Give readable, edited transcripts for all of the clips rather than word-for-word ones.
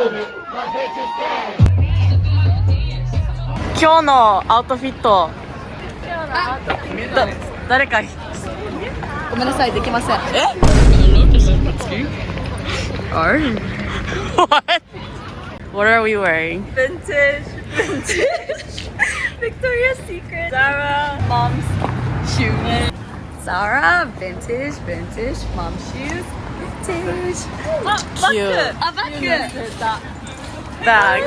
今日のアウトフィット誰かごめんなさい、できません。What? What are we wearing? Vintage Victoria's Secret Zara mom's shoes. Zara vintage mom shoes. Vintage. Cute. Bag.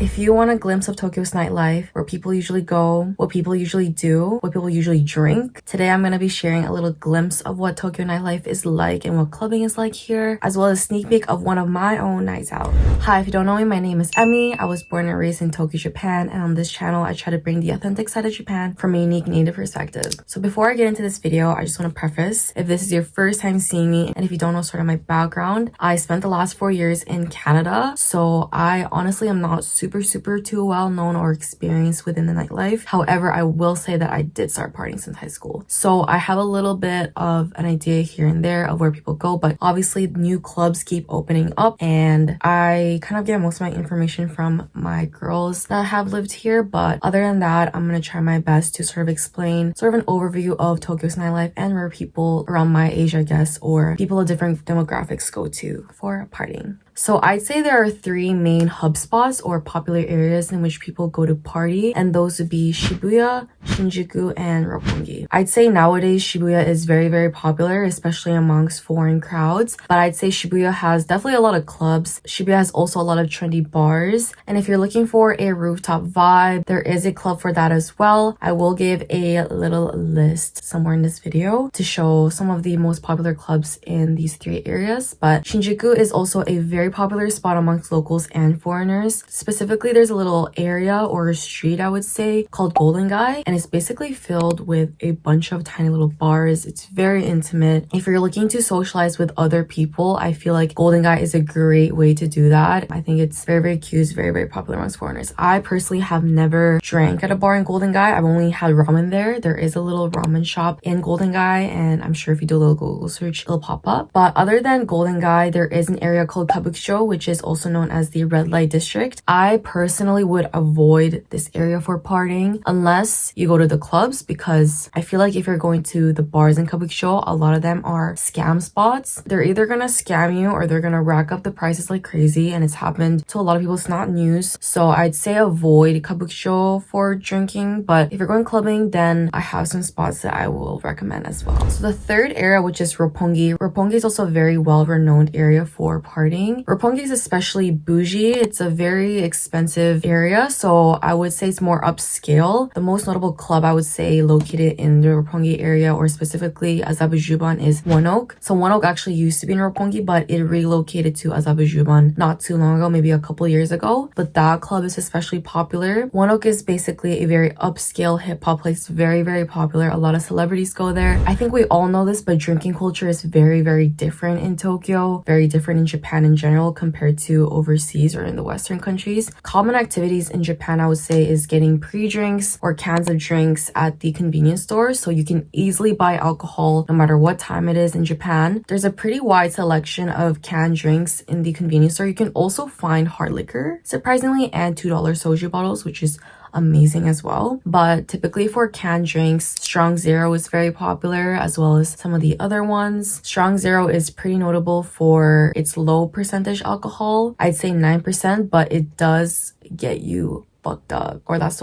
If you want a glimpse of Tokyo's nightlife, where people usually go, what people usually do, what people usually drink, today I'm going to be sharing a little glimpse of what Tokyo nightlife is like and what clubbing is like here, as well as a sneak peek of one of my own nights out. Hi, if you don't know me, my name is Emmy. I was born and raised in Tokyo, Japan, and on this channel, I try to bring the authentic side of Japan from a unique native perspective. So before I get into this video, I just want to preface, if this is your first time seeing me, and if you don't know sort of my background, I spent the last 4 years in Canada, so I honestly am not super too well known or experienced within the nightlife. However, I will say that I did start partying since high school. So I have a little bit of an idea here and there of where people go, but obviously new clubs keep opening up and I kind of get most of my information from my girls that have lived here. But other than that, I'm going to try my best to sort of explain sort of an overview of Tokyo's nightlife and where people around my age, I guess, or people of different demographics go to for partying. So I'd say there are 3 main hub spots or popular areas in which people go to party, and those would be Shibuya, Shinjuku, and Roppongi. I'd say nowadays Shibuya is very popular, especially amongst foreign crowds, but I'd say Shibuya has definitely a lot of clubs. Shibuya has also a lot of trendy bars, and if you're looking for a rooftop vibe, there is a club for that as well. I will give a little list somewhere in this video to show some of the most popular clubs in these 3 areas, but Shinjuku is also a very popular spot amongst locals and foreigners. Specifically, there's a little area or a street, I would say, called Golden Guy, and it's basically filled with a bunch of tiny little bars. It's very intimate. If you're looking to socialize with other people, I feel like Golden Guy is a great way to do that. I think it's very cute. It's very popular amongst foreigners. I personally have never drank at a bar in Golden Guy. I've only had ramen there. There is a little ramen shop in Golden Guy, and I'm sure if you do a little Google search, it'll pop up. But other than Golden Guy, there is an area called Kabukicho, which is also known as the red light district. I personally would avoid this area for partying unless you go to the clubs, because I feel like if you're going to the bars in Kabukicho, a lot of them are scam spots. They're either gonna scam you or they're gonna rack up the prices like crazy, and it's happened to a lot of people. It's not news. So I'd say avoid Kabukicho for drinking, but if you're going clubbing, then I have some spots that I will recommend as well. So the 3rd area, which is Roppongi. Roppongi is also a very well-renowned area for partying. Roppongi is especially bougie. It's a very expensive area, so I would say it's more upscale. The most notable club I would say located in the Roppongi area, or specifically Azabujuban, is One Oak. So One Oak actually used to be in Roppongi, but it relocated to Azabujuban not too long ago, maybe a couple years ago. But that club is especially popular. One Oak is basically a very upscale hip-hop place, very popular. A lot of celebrities go there. I think we all know this, but drinking culture is very different in Tokyo, very different in Japan in general compared to overseas or in the Western countries. Common activities in Japan, I would say, is getting pre-drinks or cans of drinks at the convenience store, so you can easily buy alcohol no matter what time it is in Japan. There's a pretty wide selection of canned drinks in the convenience store. You can also find hard liquor, surprisingly, and $2 soju bottles, which is amazing as well. But typically for canned drinks, Strong Zero is very popular, as well as some of the other ones. Strong Zero is pretty notable for its low percentage alcohol. I'd say 9%, but it does get you fucked up, or that's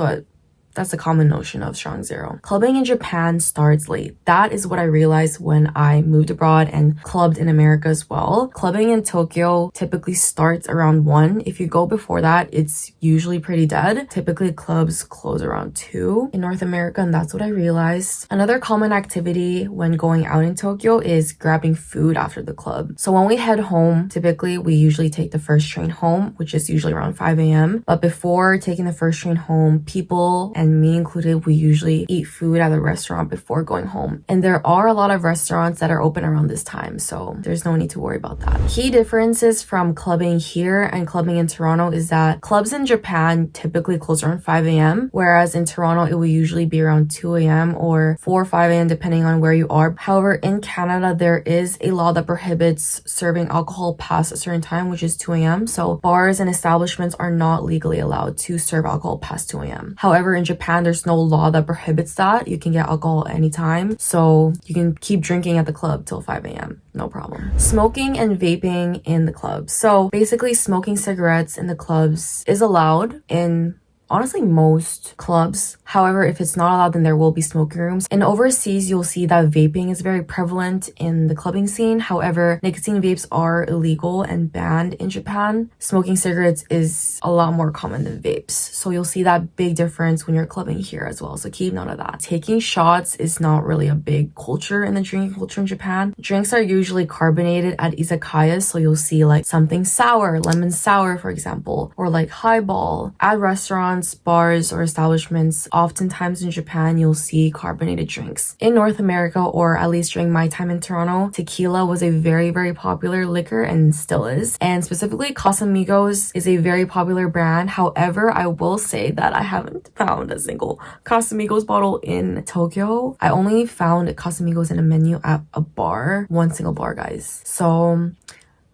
a common notion of Strong Zero. Clubbing in Japan starts late. That is what I realized when I moved abroad and clubbed in America as well. Clubbing in Tokyo typically starts around 1. If you go before that, it's usually pretty dead. Typically clubs close around 2 in North America, and that's what I realized. Another common activity when going out in Tokyo is grabbing food after the club. So when we head home, typically we usually take the first train home, which is usually around 5 a.m. But before taking the first train home, people and me included, we usually eat food at a restaurant before going home. And there are a lot of restaurants that are open around this time, so there's no need to worry about that. Key differences from clubbing here and clubbing in Toronto is that clubs in Japan typically close around 5 a.m., whereas in Toronto, it will usually be around 2 a.m. or 4 or 5 a.m. depending on where you are. However, in Canada, there is a law that prohibits serving alcohol past a certain time, which is 2 a.m. So bars and establishments are not legally allowed to serve alcohol past 2 a.m. However, in Japan, there's no law that prohibits that. You can get alcohol anytime, so you can keep drinking at the club till 5 a.m. No problem. Smoking and vaping in the clubs. So basically, smoking cigarettes in the clubs is allowed in honestly most clubs. However, if it's not allowed, then there will be smoking rooms. In overseas, you'll see that vaping is very prevalent in the clubbing scene. However, nicotine vapes are illegal and banned in Japan. Smoking cigarettes is a lot more common than vapes. So you'll see that big difference when you're clubbing here as well. So keep note of that. Taking shots is not really a big culture in the drinking culture in Japan. Drinks are usually carbonated at izakayas. So you'll see like something sour, lemon sour, for example, or like highball. At restaurants, bars, or establishments, oftentimes in Japan, you'll see carbonated drinks. In North America, or at least during my time in Toronto, tequila was a very, very popular liquor and still is. And specifically, Casamigos is a very popular brand. However, I will say that I haven't found a single Casamigos bottle in Tokyo. I only found Casamigos in a menu at a bar, one single bar, guys. So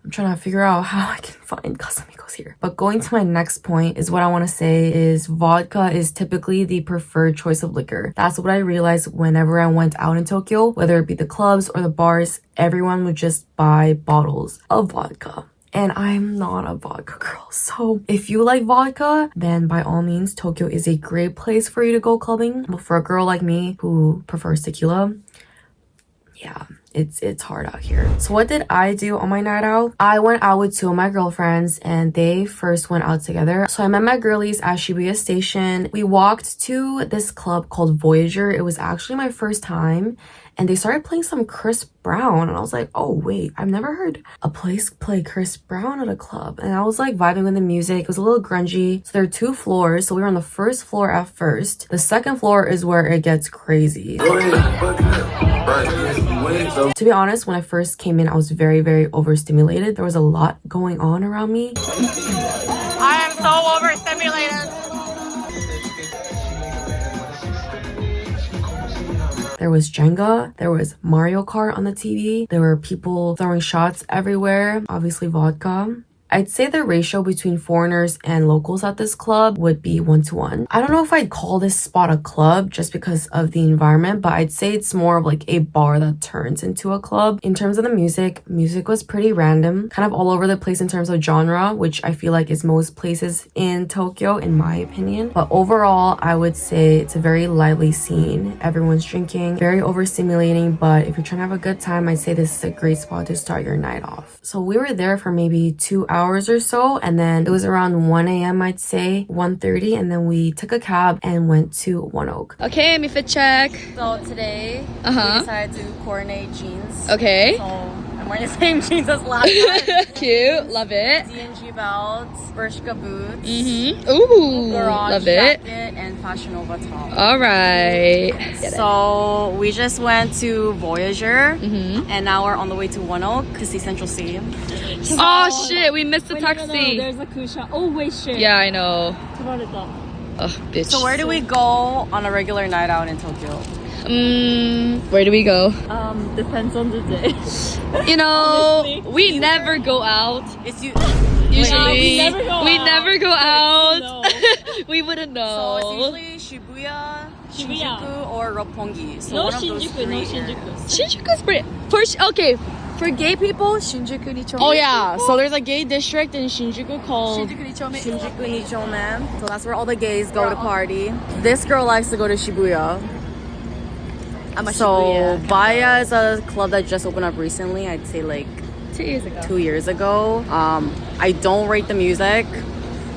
I'm trying to figure out how I can find Casamigos here. But going to my next point is what I want to say is vodka is typically the preferred choice of liquor. That's what I realized whenever I went out in Tokyo, whether it be the clubs or the bars, everyone would just buy bottles of vodka. And I'm not a vodka girl. So if you like vodka, then by all means, Tokyo is a great place for you to go clubbing. But for a girl like me who prefers tequila, yeah, it's hard out here. So what did I do on my night out? I went out with two of my girlfriends and they first went out together. So I met my girlies at Shibuya Station. We walked to this club called Voyager. It was actually my first time. And they started playing some Chris Brown. And I was like, oh, wait, I've never heard a place play Chris Brown at a club. And I was like vibing with the music. It was a little grungy. So there are 2 floors. So we were on the first floor at first. The second floor is where it gets crazy. To be honest, when I first came in, I was very, very overstimulated. There was a lot going on around me. I am so overstimulated. There was Jenga, there was Mario Kart on the TV, there were people throwing shots everywhere, obviously vodka. I'd say the ratio between foreigners and locals at this club would be 1-to-1. I don't know if I'd call this spot a club just because of the environment, but I'd say it's more of like a bar that turns into a club. In terms of the music was pretty random, kind of all over the place in terms of genre, which I feel like is most places in Tokyo, in my opinion. But overall, I would say it's a very lively scene. Everyone's drinking, very overstimulating, but if you're trying to have a good time, I'd say this is a great spot to start your night off. So we were there for maybe 2 hours or so, and then it was around 1 a.m. I'd say 1:30, and then we took a cab and went to One Oak. Okay, me fit check. So today, we decided to coordinate jeans. Okay. So I'm wearing the same jeans as last time. Cute, love it. D&G belts, Bershka boots, Ooh, garage love it. jacket, and Fashion Nova top. All right. So we just went to Voyager, and now we're on the way to One Oak to see Central C. Oh shit, we missed the taxi. There's a Kusha. Oh wait, shit. Yeah, I know. Toronto. Ugh, bitch. So where do we go on a regular night out in Tokyo? Where do we go? Depends on the day. You know, Honestly. we never go out. It's you. Usually, we never go out. No. We wouldn't So know. it's usually Shibuya, Shinjuku, or Roppongi. So No one of those Shinjuku, three no areas. Shinjuku. Shinjuku's pretty. Okay. For gay people, Shinjuku Nichome. Oh yeah. So there's a gay district in Shinjuku called. Shinjuku Nichome. So that's where all the gays go to party. This girl likes to go to Shibuya. So Baya is a club that just opened up recently. I'd say like 2 years ago. 2 years ago. I don't rate the music,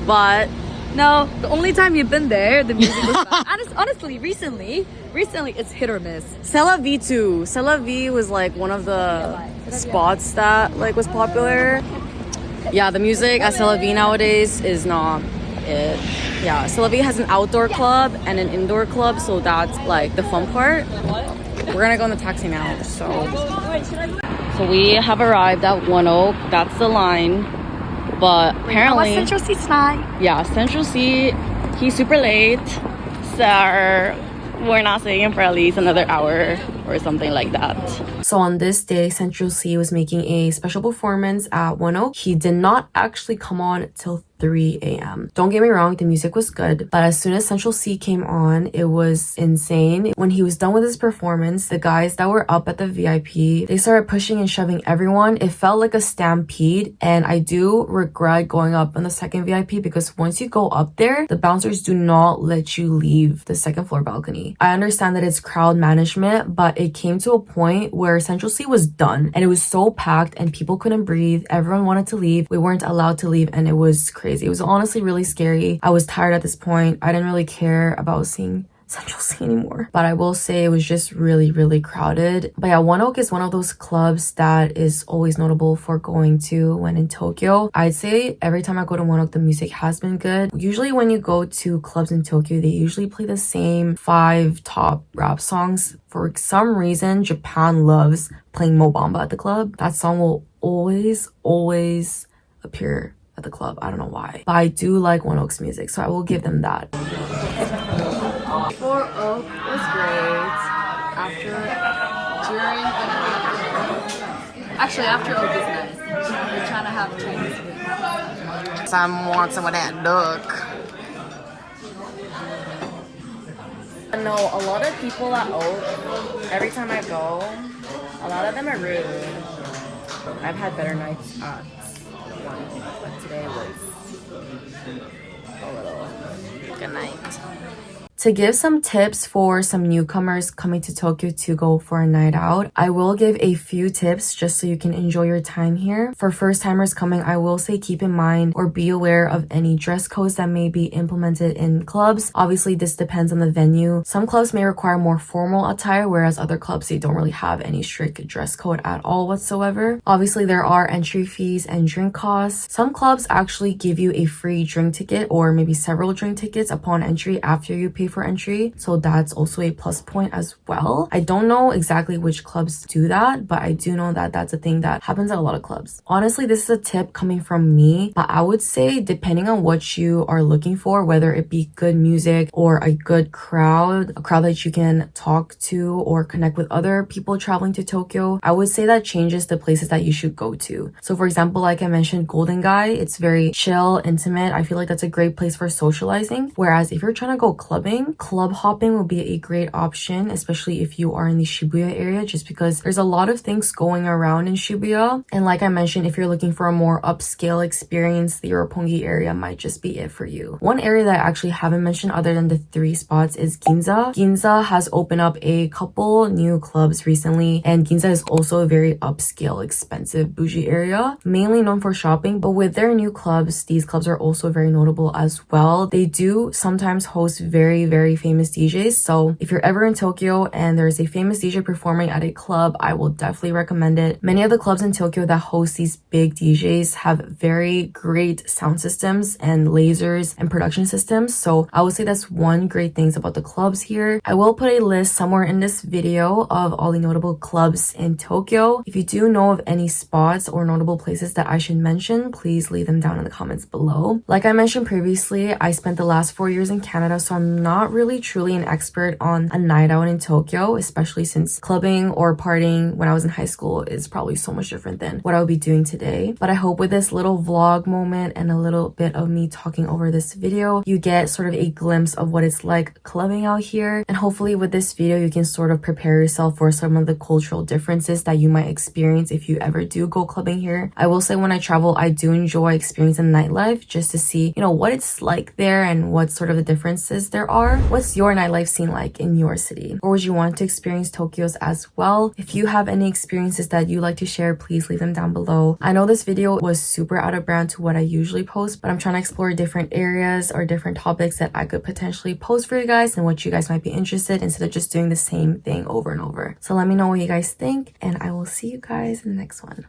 but No, the only time you've been there, the music was bad. Honestly, recently it's hit or miss. Cella V too. Cella V was like one of the spots that like was popular. Yeah, the music at Cella V nowadays is not it. Yeah, Sylvia has an outdoor club and an indoor club, so that's like the fun part. We're gonna go in the taxi now. So we have arrived at One Oak. That's the line. But apparently, Central C tonight. yeah, Central C, he's super late, so we're not staying for at least another hour or something like that. So on this day, Central C was making a special performance at One Oak. He did not actually come on till 3 a.m. Don't get me wrong, the music was good, but as soon as Central C came on, it was insane. When he was done with his performance, the guys that were up at the VIP, they started pushing and shoving everyone. It felt like a stampede, and I do regret going up on the second VIP because once you go up there, the bouncers do not let you leave the second floor balcony. I understand that it's crowd management, but it came to a point where Central C was done, and it was so packed and people couldn't breathe. Everyone wanted to leave. We weren't allowed to leave, and it was crazy. It was honestly really scary. I was tired at this point. I didn't really care about seeing Central C anymore. But I will say it was just really, really crowded. But yeah, One Oak is one of those clubs that is always notable for going to when in Tokyo. I'd say every time I go to One Oak, the music has been good. Usually when you go to clubs in Tokyo, they usually play the same 5 top rap songs. For some reason, Japan loves playing Mo Bamba at the club. That song will always appear at the club. I don't know why, but I do like One Oak's music, so I will give them that. 4 Oak was great. After Oak is nice. We're trying to have Chinese food. Some want some of that duck. No, a lot of people at Oak, every time I go, a lot of them are rude. I've had better nights at One Oak, but today was a little good night. To give some tips for some newcomers coming to Tokyo to go for a night out, I will give a few tips just so you can enjoy your time here. For first timers coming, I will say keep in mind or be aware of any dress codes that may be implemented in clubs. Obviously, this depends on the venue. Some clubs may require more formal attire, whereas other clubs, they don't really have any strict dress code at all whatsoever. Obviously, there are entry fees and drink costs. Some clubs actually give you a free drink ticket or maybe several drink tickets upon entry after you pay for entry, so that's also a plus point as well. I don't know exactly which clubs do that, but I do know that that's a thing that happens at a lot of clubs. Honestly, this is a tip coming from me, but I would say depending on what you are looking for, whether it be good music or a good crowd, a crowd that you can talk to or connect with other people traveling to Tokyo, I would say that changes the places that you should go to. So for example, like I mentioned, Golden Guy, it's very chill, intimate. I feel like that's a great place for socializing. Whereas if you're trying to go clubbing, club hopping will be a great option, especially if you are in the Shibuya area, just because there's a lot of things going around in Shibuya. And like I mentioned, if you're looking for a more upscale experience, the Roppongi area might just be it for you. One area that I actually haven't mentioned other than the 3 spots is Ginza. Ginza has opened up a couple new clubs recently, and Ginza is also a very upscale, expensive, bougie area, mainly known for shopping. But with their new clubs, these clubs are also very notable as well. They do sometimes host very famous DJs. So if you're ever in Tokyo and there's a famous DJ performing at a club, I will definitely recommend it. Many of the clubs in Tokyo that host these big DJs have very great sound systems and lasers and production systems. So I would say that's one great thing about the clubs here. I will put a list somewhere in this video of all the notable clubs in Tokyo. If you do know of any spots or notable places that I should mention, please leave them down in the comments below. Like I mentioned previously, I spent the last 4 years in Canada, so I'm not really truly an expert on a night out in Tokyo, especially since clubbing or partying when I was in high school is probably so much different than what I would be doing today. But I hope with this little vlog moment and a little bit of me talking over this video, you get sort of a glimpse of what it's like clubbing out here. And hopefully with this video, you can sort of prepare yourself for some of the cultural differences that you might experience if you ever do go clubbing here. I will say when I travel, I do enjoy experiencing nightlife just to see, what it's like there and what sort of the differences there are. What's your nightlife scene like in your city? Or would you want to experience Tokyo's as well? If you have any experiences that you like to share, please leave them down below. I know this video was super out of brand to what I usually post, but I'm trying to explore different areas or different topics that I could potentially post for you guys and what you guys might be interested in instead of just doing the same thing over and over. So let me know what you guys think, and I will see you guys in the next one.